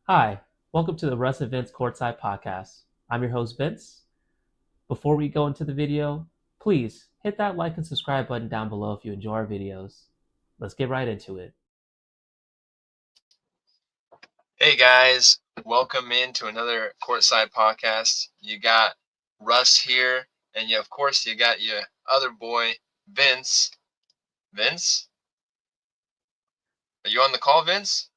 Hi, welcome to the Russ and Vince Courtside Podcast. I'm your host, Vince. Before we go into the video, please hit that like and subscribe button down below if you enjoy our videos. Let's get right into it. Hey guys, welcome into another Courtside podcast. You got Russ here, and of course you got your other boy, Vince. Vince? Are you on the call, Vince?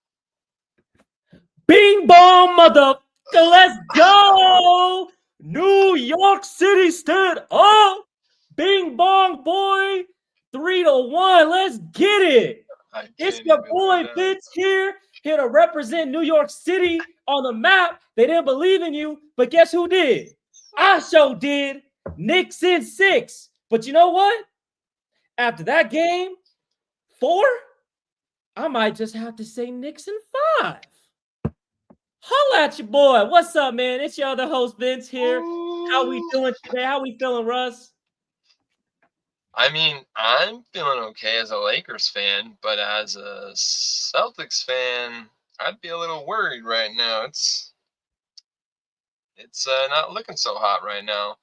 Bing bong, motherfucker, let's go! New York City stood up. Bing bong, boy. 3-1. Let's get it. I It's can't your even right boy now. Vince here to represent New York City on the map. They didn't believe in you, but guess who did? I sure did. Knicks in 6. But you know what? After that game, 4, I might just have to say Knicks in 5. Holla at your boy. What's up, man? It's your other host, Vince here. How we Ooh. doing today? How we feeling, Russ? I mean, I'm feeling okay as a Lakers fan, but as a Celtics fan, I'd be a little worried right now. It's not looking so hot right now.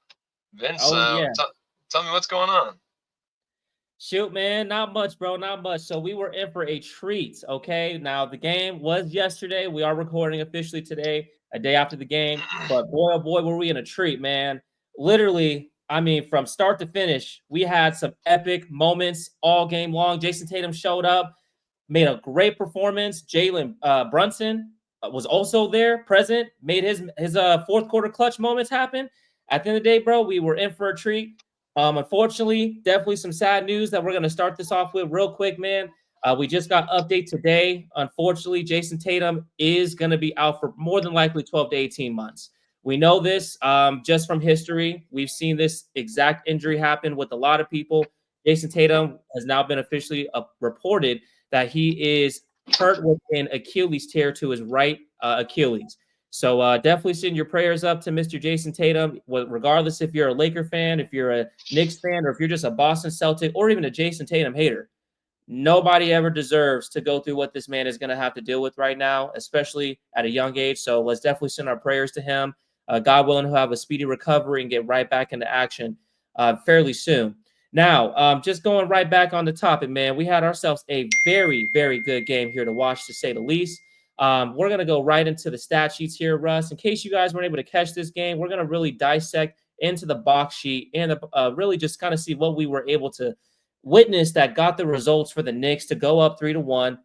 Vince, Oh, yeah. tell me what's going on. Shoot, man. Not much, bro. Not much. So we were in for a treat, okay? Now, the game was yesterday. We are recording officially today, a day after the game. But boy, oh boy, were we in a treat, man. Literally, I mean, from start to finish, we had some epic moments all game long. Jason Tatum showed up, made a great performance. Jalen Brunson was also there, present, made his fourth quarter clutch moments happen. At the end of the day, bro, we were in for a treat. Unfortunately, definitely some sad news that we're going to start this off with real quick, man. We just got update today. Unfortunately, Jason Tatum is going to be out for more than likely 12 to 18 months. We know this just from history. We've seen this exact injury happen with a lot of people. Jason Tatum has now been officially reported that he is hurt with an Achilles tear to his right Achilles. So definitely send your prayers up to Mr. Jason Tatum, regardless if you're a Laker fan, if you're a Knicks fan, or if you're just a Boston Celtic or even a Jason Tatum hater. Nobody ever deserves to go through what this man is going to have to deal with right now, especially at a young age. So let's definitely send our prayers to him. God willing, he'll have a speedy recovery and get right back into action fairly soon. Now, just going right back on the topic, man, we had ourselves a very, very good game here to watch, to say the least. We're going to go right into the stat sheets here, Russ. In case you guys weren't able to catch this game, we're going to really dissect into the box sheet and really just kind of see what we were able to witness that got the results for the Knicks to go up 3-1.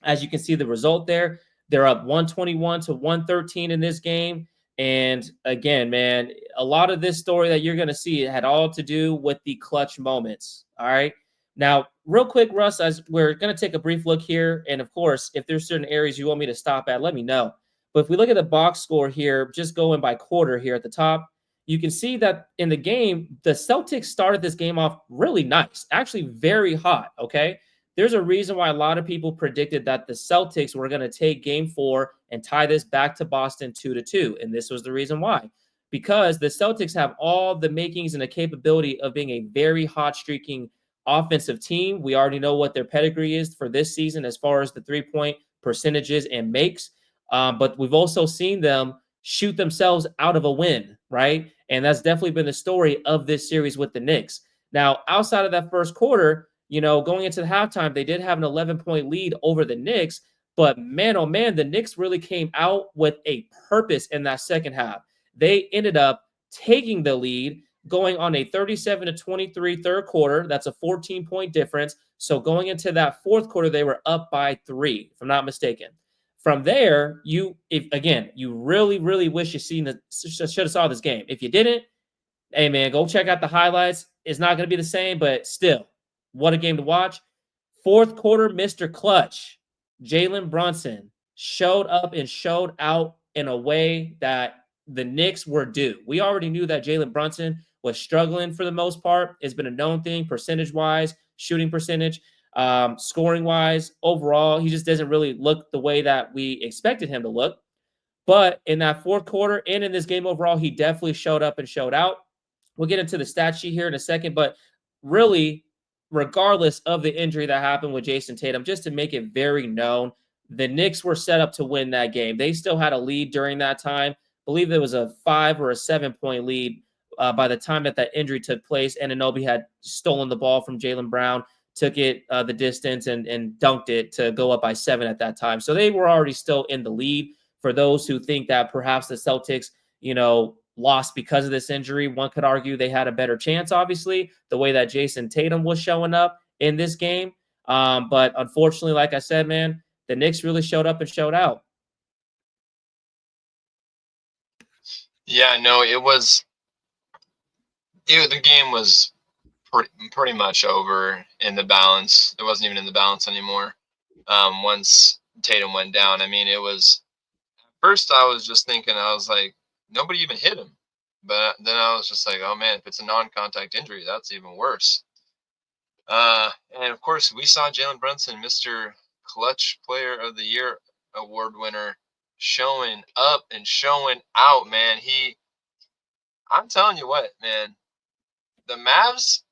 As you can see, the result there, they're up 121 to 113 in this game. And again, man, a lot of this story that you're going to see had all to do with the clutch moments. All right. Now, real quick, Russ, as we're going to take a brief look here. And of course, if there's certain areas you want me to stop at, let me know. But if we look at the box score here, just going by quarter here at the top, you can see that in the game, the Celtics started this game off really nice, actually very hot. Okay. There's a reason why a lot of people predicted that the Celtics were going to take game 4 and tie this back to Boston 2-2. And this was the reason why. Because the Celtics have all the makings and the capability of being a very hot streaking offensive team. We already know what their pedigree is for this season as far as the 3-point percentages and makes. But we've also seen them shoot themselves out of a win, right? And that's definitely been the story of this series with the Knicks. Now, outside of that first quarter, going into the halftime, they did have an 11-point lead over the Knicks. But man, oh man, the Knicks really came out with a purpose in that second half. They ended up taking the lead, going on a 37-23 third quarter. That's a 14-point difference. So going into that fourth quarter, they were up by 3, if I'm not mistaken. From there, you really, really wish you should have saw this game. If you didn't, hey man, go check out the highlights. It's not going to be the same, but still, what a game to watch. Fourth quarter, Mr. Clutch, Jalen Brunson showed up and showed out in a way that the Knicks were due. We already knew that Jalen Brunson was struggling for the most part. It's been a known thing, percentage wise, shooting percentage, scoring wise. Overall, he just doesn't really look the way that we expected him to look. But in that fourth quarter and in this game overall, he definitely showed up and showed out. We'll get into the stat sheet here in a second, but really, regardless of the injury that happened with Jason Tatum, just to make it very known, the Knicks were set up to win that game. They still had a lead during that time. I believe there was a 5 or a 7-point lead by the time that injury took place. Anunoby had stolen the ball from Jaylen Brown, took it the distance and dunked it to go up by 7 at that time. So they were already still in the lead. For those who think that perhaps the Celtics, lost because of this injury, one could argue they had a better chance, obviously, the way that Jason Tatum was showing up in this game. But unfortunately, like I said, man, the Knicks really showed up and showed out. Yeah, no, the game was pretty much over in the balance. It wasn't even in the balance anymore. Once Tatum went down, I mean, it was. First, I was just thinking, I was like, nobody even hit him. But then I was just like, oh man, if it's a non-contact injury, that's even worse. And of course, we saw Jalen Brunson, Mr. Clutch Player of the Year award winner, showing up and showing out, man. I'm telling you what, man, the Mavs,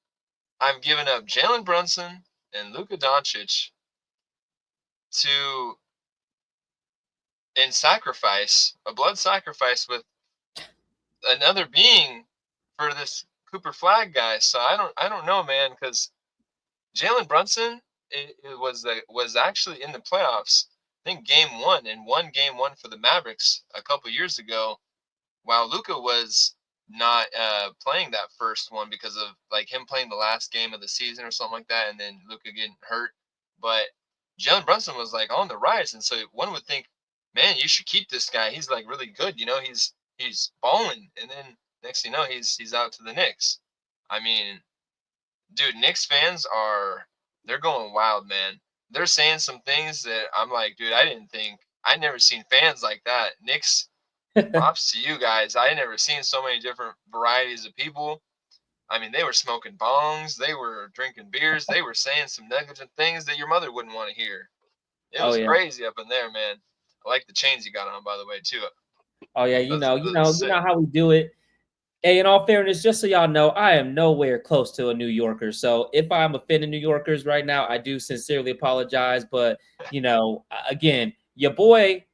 I've given up Jalen Brunson and Luka Doncic to in a blood sacrifice with another being for this Cooper Flag guy. So I don't know, man, because Jalen Brunson it was actually in the playoffs. I think game one and won game one for the Mavericks a couple years ago, while Luka was not playing that first one because of like him playing the last game of the season or something like that, and then Luka getting hurt. But Jalen Brunson was like on the rise, and so one would think, man, you should keep this guy. He's like really good, he's balling, and then next thing you know, he's out to the Knicks. I mean, dude, Knicks fans they're going wild, man. They're saying some things that I'm like, dude, I never seen fans like that. Knicks, props to you guys. I never seen so many different varieties of people. I mean, they were smoking bongs, they were drinking beers, they were saying some negligent things that your mother wouldn't want to hear. It Oh was yeah. crazy up in there, man. I like the chains you got on, by the way, too. Oh yeah. Those You sick. know how we do it. Hey, in all fairness, just so y'all know, I am nowhere close to a New Yorker. So if I'm offending New Yorkers right now, I do sincerely apologize. But, again, your boy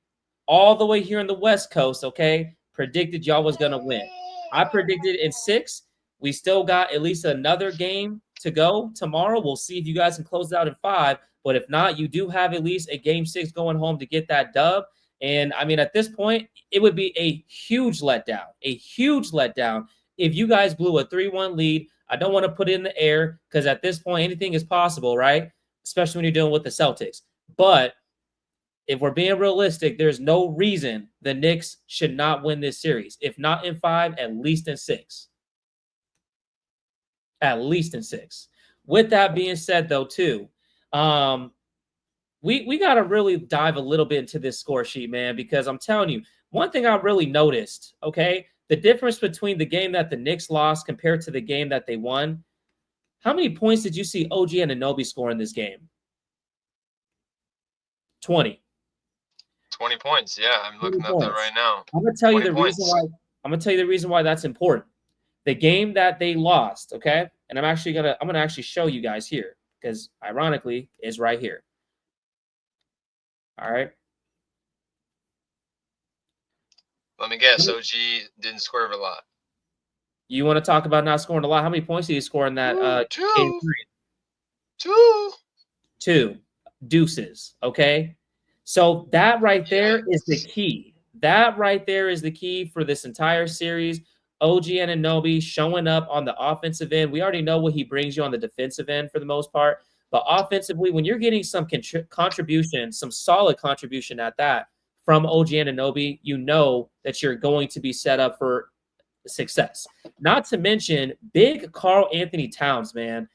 all the way here in the West Coast, okay, predicted y'all was going to win. I predicted in 6. We still got at least another game to go tomorrow. We'll see if you guys can close it out in 5. But if not, you do have at least a game 6 going home to get that dub. And I mean, at this point, it would be a huge letdown if you guys blew a 3-1 lead. I don't want to put it in the air because at this point, anything is possible, right? Especially when you're dealing with the Celtics. But if we're being realistic, there's no reason the Knicks should not win this series. If not in 5, at least in 6. At least in 6. With that being said, though, too, we got to really dive a little bit into this score sheet, man, because I'm telling you, one thing I really noticed, okay, the difference between the game that the Knicks lost compared to the game that they won. How many points did you see OG Anunoby score in this game? 20. 20 points. Yeah, I'm looking at that right now. I'm gonna tell you 20 the points. reason why. I'm gonna tell you the reason why that's important. The game that they lost, okay, and I'm gonna actually show you guys here because ironically is right here. All right. Let me guess. OG didn't swerve a lot. You want to talk about not scoring a lot? How many points did he score in that game 3? 2 deuces. Okay. So that right there is the key. That right there is the key for this entire series. OG Anunoby showing up on the offensive end. We already know what he brings you on the defensive end for the most part. But offensively, when you're getting some contribution, some solid contribution at that from OG Anunoby, you know that you're going to be set up for success. Not to mention big Karl Anthony Towns, man.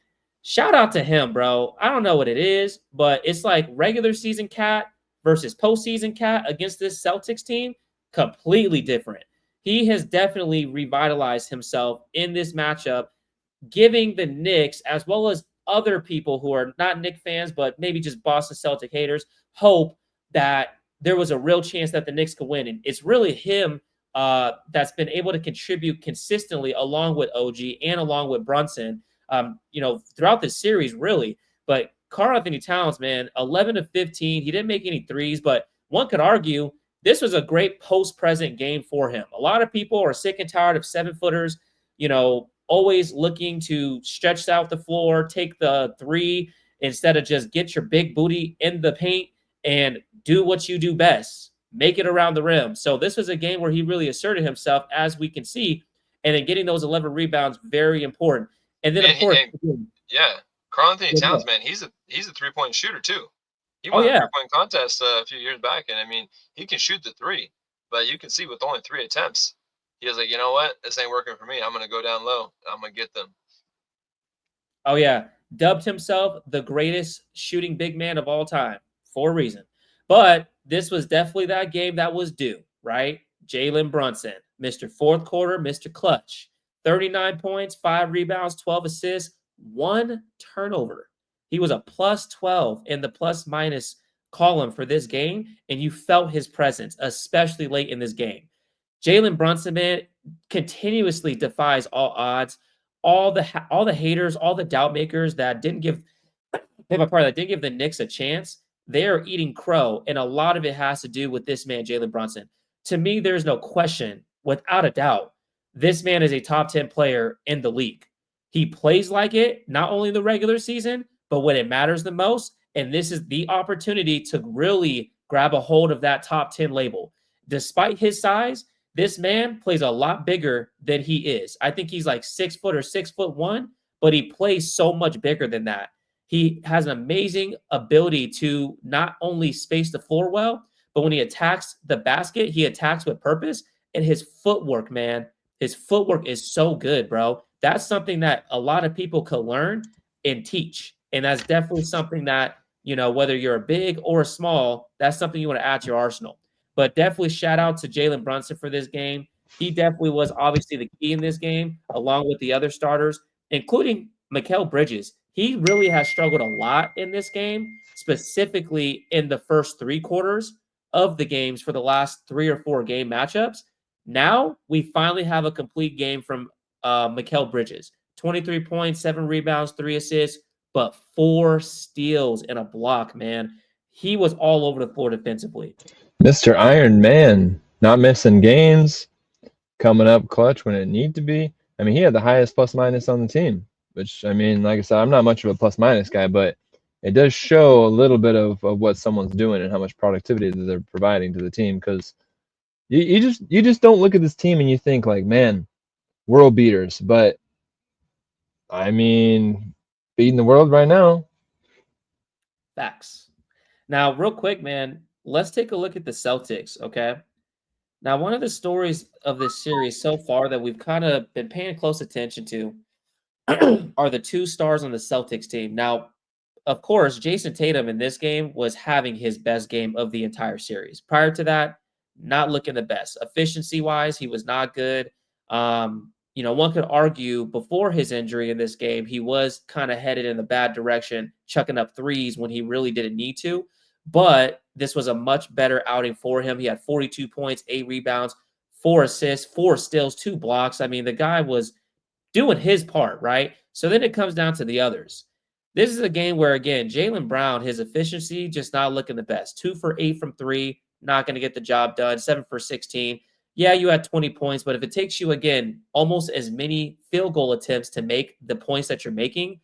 Shout out to him, bro. I don't know what it is, but it's like regular season cat versus postseason cat against this Celtics team. Completely different. He has definitely revitalized himself in this matchup, giving the Knicks, as well as other people who are not Knicks fans, but maybe just Boston Celtic haters, hope that there was a real chance that the Knicks could win. And it's really him that's been able to contribute consistently along with OG and along with Brunson, throughout this series, really. But Karl Anthony Towns, man, 11 of 15. He didn't make any threes, but one could argue this was a great post-present game for him. A lot of people are sick and tired of 7-footers, always looking to stretch out the floor, take the three instead of just get your big booty in the paint and do what you do best, make it around the rim. So this was a game where he really asserted himself, as we can see, and then getting those 11 rebounds, very important. And then, of course, yeah, Karl Anthony Towns, man, he's a 3-point shooter too. He won a 3-point contest a few years back, and I mean, he can shoot the three, but you can see with only 3 attempts, he was like, you know what, this ain't working for me. I'm gonna go down low. I'm gonna get them. Oh yeah, dubbed himself the greatest shooting big man of all time for a reason. But this was definitely that game that was due, right? Jalen Brunson, Mr. Fourth Quarter, Mr. Clutch, 39 points, 5 rebounds, 12 assists, 1 turnover. He was a plus 12 in the plus minus column for this game, and you felt his presence, especially late in this game. Jalen Brunson, man, continuously defies all odds. All the haters, all the doubt makers that didn't give the Knicks a chance, they are eating crow, and a lot of it has to do with this man, Jalen Brunson. To me, there's no question, without a doubt, this man is a top 10 player in the league. He plays like it, not only in the regular season, but when it matters the most. And this is the opportunity to really grab a hold of that top 10 label. Despite his size, this man plays a lot bigger than he is. I think he's like 6 foot or 6'1", but he plays so much bigger than that. He has an amazing ability to not only space the floor well, but when he attacks the basket, he attacks with purpose. And his footwork, man, his footwork is so good, bro. That's something that a lot of people could learn and teach. And that's definitely something that, whether you're a big or a small, that's something you want to add to your arsenal. But definitely shout out to Jalen Brunson for this game. He definitely was obviously the key in this game, along with the other starters, including Mikal Bridges. He really has struggled a lot in this game, specifically in the first 3 quarters of the games for the last 3 or 4 game matchups. Now we finally have a complete game from Mikal Bridges. 23 points, 7 rebounds, 3 assists, but 4 steals and a block, man. He was all over the floor defensively. Mr. Iron Man, not missing games, coming up clutch when it need to be. I mean, he had the highest plus minus on the team, which, I mean, like I said, I'm not much of a plus minus guy, but it does show a little bit of what someone's doing and how much productivity that they're providing to the team. Because you just don't look at this team and you think like, man, world beaters. But I mean, beating the world right now. Facts. Now, real quick, man, let's take a look at the Celtics, okay? Now, one of the stories of this series so far that we've kind of been paying close attention to are the 2 stars on the Celtics team. Now, of course, Jason Tatum in this game was having his best game of the entire series. Prior to that, not looking the best. Efficiency-wise, he was not good. One could argue before his injury in this game, he was kind of headed in the bad direction, chucking up threes when he really didn't need to. But this was a much better outing for him. He had 42 points, 8 rebounds, 4 assists, 4 steals, 2 blocks. I mean, the guy was doing his part, right? So then it comes down to the others. This is a game where, again, Jaylen Brown, his efficiency just not looking the best. 2 for 8 from 3, not going to get the job done. 7 for 16. Yeah, you had 20 points, but if it takes you, again, almost as many field goal attempts to make the points that you're making,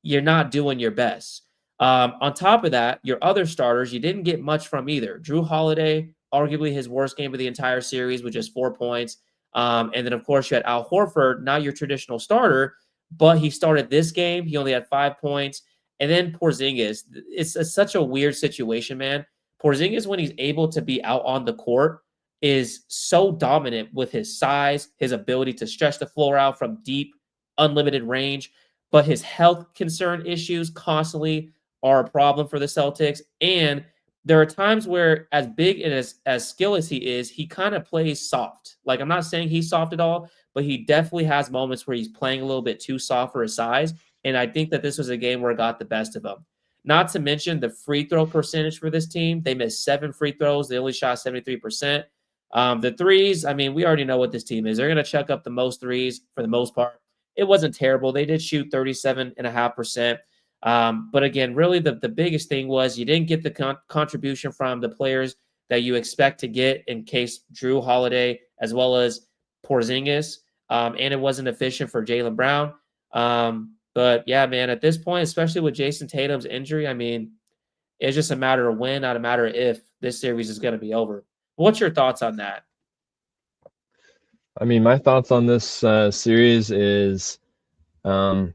you're not doing your best. On top of that, your other starters, you didn't get much from either. Drew Holiday, arguably his worst game of the entire series with just 4 points. And then, of course, you had Al Horford, not your traditional starter, but he started this game. He only had 5 points. And then Porzingis. It's such a weird situation, man. Porzingis, when he's able to be out on the court, is so dominant with his size, his ability to stretch the floor out from deep, unlimited range. But his health concern issues constantly are a problem for the Celtics. And there are times where, as big and as skilled as he is, he kind of plays soft. Like, I'm not saying he's soft at all, but he definitely has moments where he's playing a little bit too soft for his size. And I think that this was a game where it got the best of him. Not to mention the free throw percentage for this team. They missed 7 free throws. They only shot 73%. The threes, I mean, we already know what this team is. They're going to chuck up the most threes for the most part. It wasn't terrible. They did shoot 37.5%. But again, really the biggest thing was you didn't get the contribution from the players that you expect to get in case Drew Holiday as well as Porzingis, and it wasn't efficient for Jaylen Brown. But yeah, man, at this point, especially with Jason Tatum's injury, I mean, it's just a matter of when, not a matter of if this series is going to be over. What's your thoughts on that? I mean, my thoughts on this series is, um,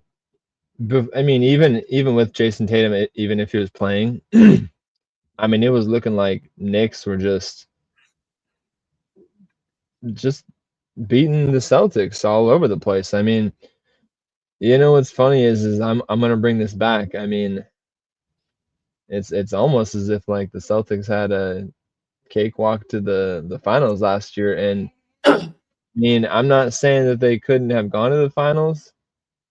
I mean, even with Jason Tatum, even if he was playing, I mean, it was looking like Knicks were just beating the Celtics all over the place. I mean, you know what's funny is I'm gonna bring this back. I mean, it's almost as if like the Celtics had a cakewalk to the finals last year. And I mean, I'm not saying that they couldn't have gone to the finals,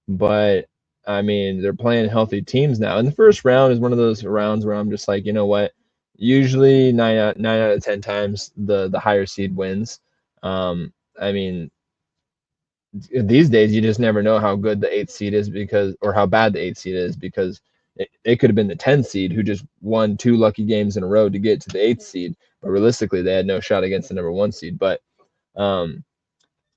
but I mean, they're playing healthy teams now. And the first round is one of those rounds where I'm just like, you know what? Usually nine out of 10 times the higher seed wins. I mean, these days you just never know how good the eighth seed is because, or how bad the eighth seed is, because it could have been the 10th seed who just won 2 lucky games in a row to get to the eighth seed, but realistically they had no shot against the number 1 seed. But um,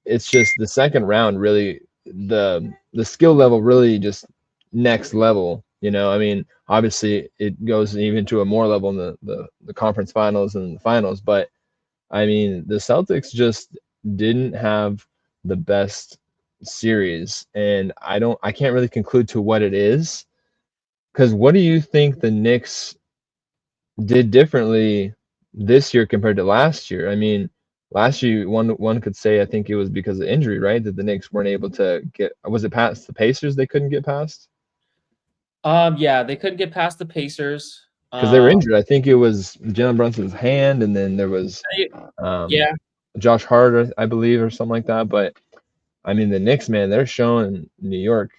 it's just the second round really, the skill level really just next level. You know, I mean, obviously it goes even to a more level in the conference finals and the finals, but I mean, the Celtics just didn't have the best series, and I can't really conclude to what it is. Because what do you think the Knicks did differently this year compared to last year? I mean, last year one could say I think it was because of injury, right? That the Knicks weren't able to get, was it past the Pacers they couldn't get past? Yeah, they couldn't get past the Pacers. Because they were injured. I think it was Jalen Brunson's hand, and then there was They- um, yeah, Josh Hart, I believe, or something like that. But I mean, the Knicks, man, they're showing New York.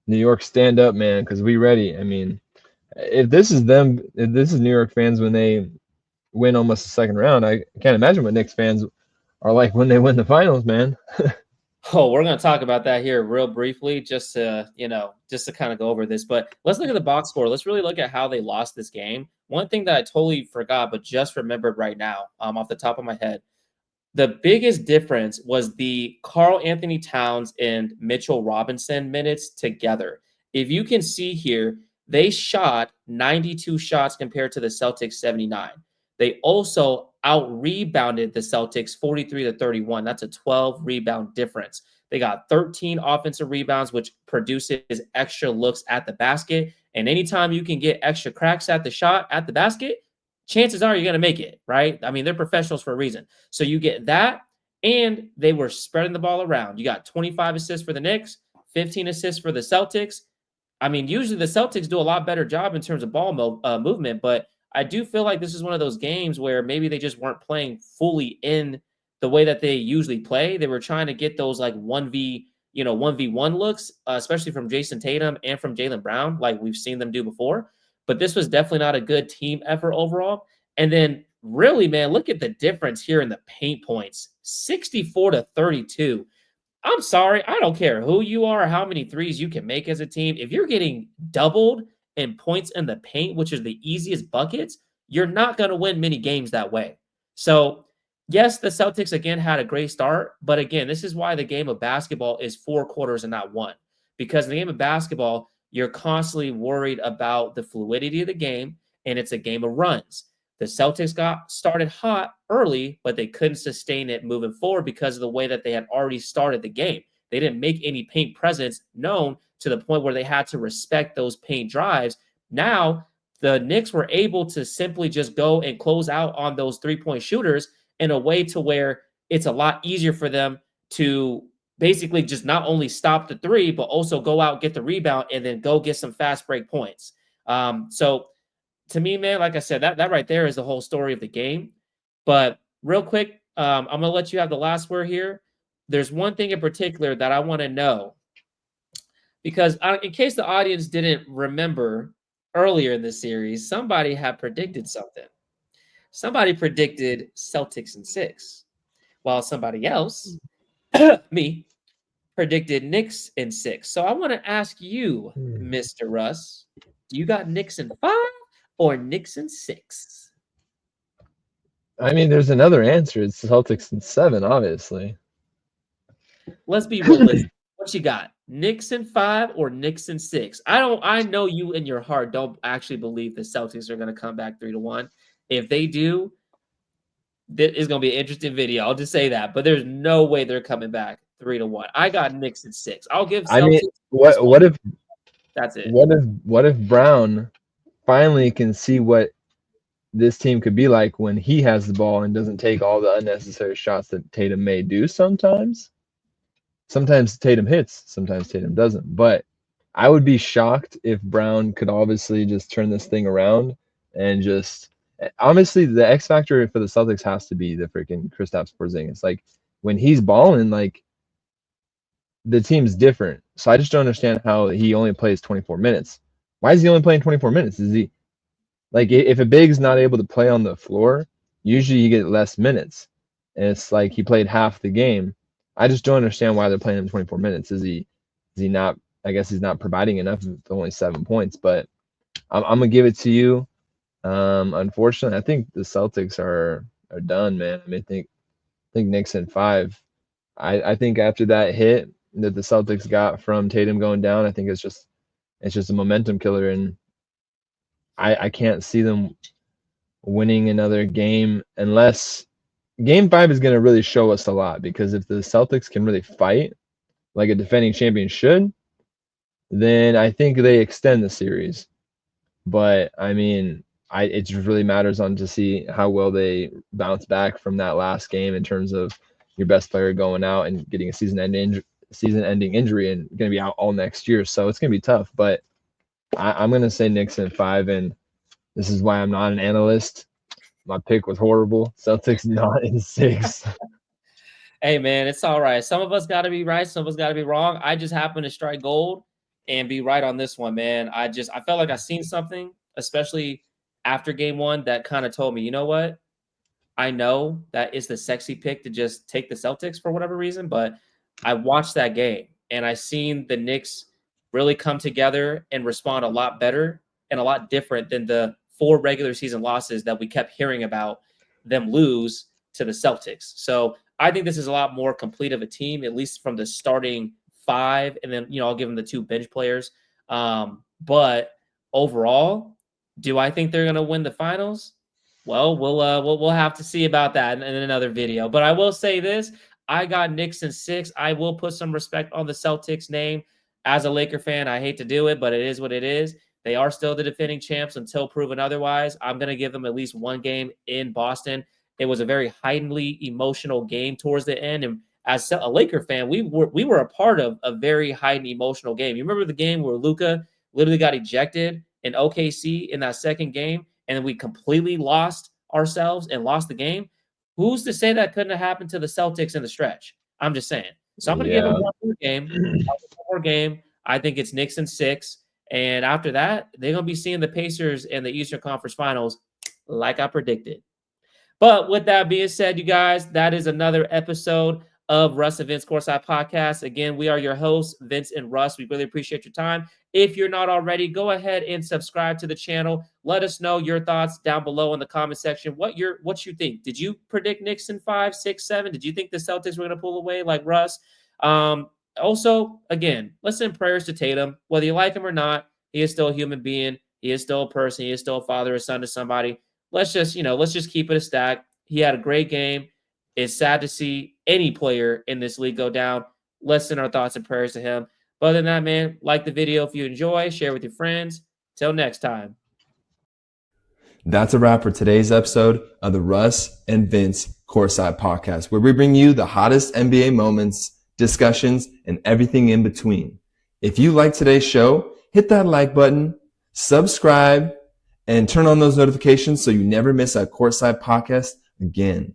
New York, stand up, man, because we ready. I mean, if this is them, if this is New York fans when they win almost the second round, I can't imagine what Knicks fans are like when they win the finals, man. Oh, we're going to talk about that here real briefly, just to, just to kind of go over this. But let's look at the box score. Let's really look at how they lost this game. One thing that I totally forgot, but just remembered right now, off the top of my head, the biggest difference was the Carl Anthony Towns and Mitchell Robinson minutes together. If you can see here, they shot 92 shots compared to the Celtics 79. They also out rebounded the Celtics 43 to 31. That's a 12 rebound difference. They got 13 offensive rebounds, which produces extra looks at the basket. And anytime you can get extra cracks at the shot at the basket, chances are you're going to make it, right? I mean, they're professionals for a reason. So you get that, and they were spreading the ball around. You got 25 assists for the Knicks, 15 assists for the Celtics. I mean, usually the Celtics do a lot better job in terms of ball movement, but I do feel like this is one of those games where maybe they just weren't playing fully in the way that they usually play. They were trying to get those like 1v1 looks, especially from Jason Tatum and from Jaylen Brown, like we've seen them do before. But this was definitely not a good team effort overall. And then really, man, look at the difference here in the paint points, 64 to 32. I'm sorry. I don't care who you are or how many threes you can make as a team. If you're getting doubled in points in the paint, which is the easiest buckets, you're not going to win many games that way. So, yes, the Celtics again had a great start. But again, this is why the game of basketball is 4 quarters and not one. Because in the game of basketball, you're constantly worried about the fluidity of the game, and it's a game of runs. The Celtics got started hot early, but they couldn't sustain it moving forward because of the way that they had already started the game. They didn't make any paint presence known to the point where they had to respect those paint drives. Now, the Knicks were able to simply just go and close out on those 3-point shooters in a way to where it's a lot easier for them to basically just not only stop the three, but also go out, get the rebound, and then go get some fast break points. So to me, man, like I said, that right there is the whole story of the game. But real quick, I'm gonna let you have the last word here. There's one thing in particular that I want to know because in case the audience didn't remember earlier in the series, somebody had predicted something. Somebody predicted Celtics in 6, while somebody else, me, predicted Knicks in 6. So I want to ask you, Hmm. Mr. Russ, do you got Knicks in 5 or Knicks in 6? I mean, there's another answer. It's Celtics in 7, obviously. Let's be realistic. What you got? Knicks in 5 or Knicks in 6? I know you in your heart don't actually believe the Celtics are going to come back 3-1. If they do, this is going to be an interesting video. I'll just say that. But there's no way they're coming back 3-1. I got Knicks in 6. I'll give I mean, Celtics this what one. what if That's it. what if Brown finally can see what this team could be like when he has the ball and doesn't take all the unnecessary shots that Tatum may do sometimes? Sometimes Tatum hits, sometimes Tatum doesn't. But I would be shocked if Brown could obviously just turn this thing around and just obviously the X factor for the Celtics has to be the freaking Kristaps Porzingis. Like when he's balling, like the team's different. So I just don't understand how he only plays 24 minutes. Why is he only playing 24 minutes? Is he like if a big's not able to play on the floor, usually you get less minutes. And it's like he played half the game. I just don't understand why they're playing him 24 minutes. Is he not I guess he's not providing enough with only 7 points, but I'm gonna give it to you. Unfortunately, I think the Celtics are done, man. I mean, I think Knicks in 5. I think after that hit that the Celtics got from Tatum going down, I think it's just a momentum killer, and I can't see them winning another game unless Game 5 is going to really show us a lot, because if the Celtics can really fight like a defending champion should, then I think they extend the series. But I mean, it just really matters on to see how well they bounce back from that last game in terms of your best player going out and getting a season-ending injury and going to be out all next year. So it's going to be tough. But I'm going to say Knicks in 5, and this is why I'm not an analyst. My pick was horrible. Celtics not in 6. Hey, man, it's all right. Some of us got to be right. Some of us got to be wrong. I just happen to strike gold and be right on this one, man. I felt like I seen something, especially after game 1, that kind of told me, you know what? I know that is the sexy pick to just take the Celtics for whatever reason, but I watched that game and I seen the Knicks really come together and respond a lot better and a lot different than the 4 regular season losses that we kept hearing about them lose to the Celtics. So I think this is a lot more complete of a team, at least from the starting 5, and then I'll give them the 2 bench players. But overall, do I think they're going to win the finals? Well, we'll have to see about that in another video. But I will say this: I got Knicks in 6. I will put some respect on the Celtics name. As a Laker fan, I hate to do it, but it is what it is. They are still the defending champs until proven otherwise. I'm going to give them at least one game in Boston. It was a very heightenedly emotional game towards the end, and as a Laker fan, we were a part of a very heightened emotional game. You remember the game where Luka literally got ejected in OKC in that second game, and we completely lost ourselves and lost the game? Who's to say that couldn't have happened to the Celtics in the stretch? I'm just saying. So I'm going to give them Yeah. one more game. One more game. I think it's Knicks in 6. And after that, they're going to be seeing the Pacers in the Eastern Conference Finals like I predicted. But with that being said, you guys, that is another episode of Russ and Vince Courtside Podcast. Again, we are your hosts, Vince and Russ. We really appreciate your time. If you're not already, go ahead and subscribe to the channel. Let us know your thoughts down below in the comment section. What you think? Did you predict Knicks in 5, 6, 7? Did you think the Celtics were going to pull away like Russ? Also, again, let's send prayers to Tatum. Whether you like him or not, he is still a human being. He is still a person. He is still a father or son to somebody. Let's just keep it a stack. He had a great game. It's sad to see any player in this league go down. Let's send our thoughts and prayers to him. But other than that, man, like the video if you enjoy, share with your friends. Till next time. That's a wrap for today's episode of the Russ and Vince Courtside Podcast, where we bring you the hottest NBA moments, discussions, and everything in between. If you like today's show, hit that like button, subscribe, and turn on those notifications so you never miss a Courtside Podcast again.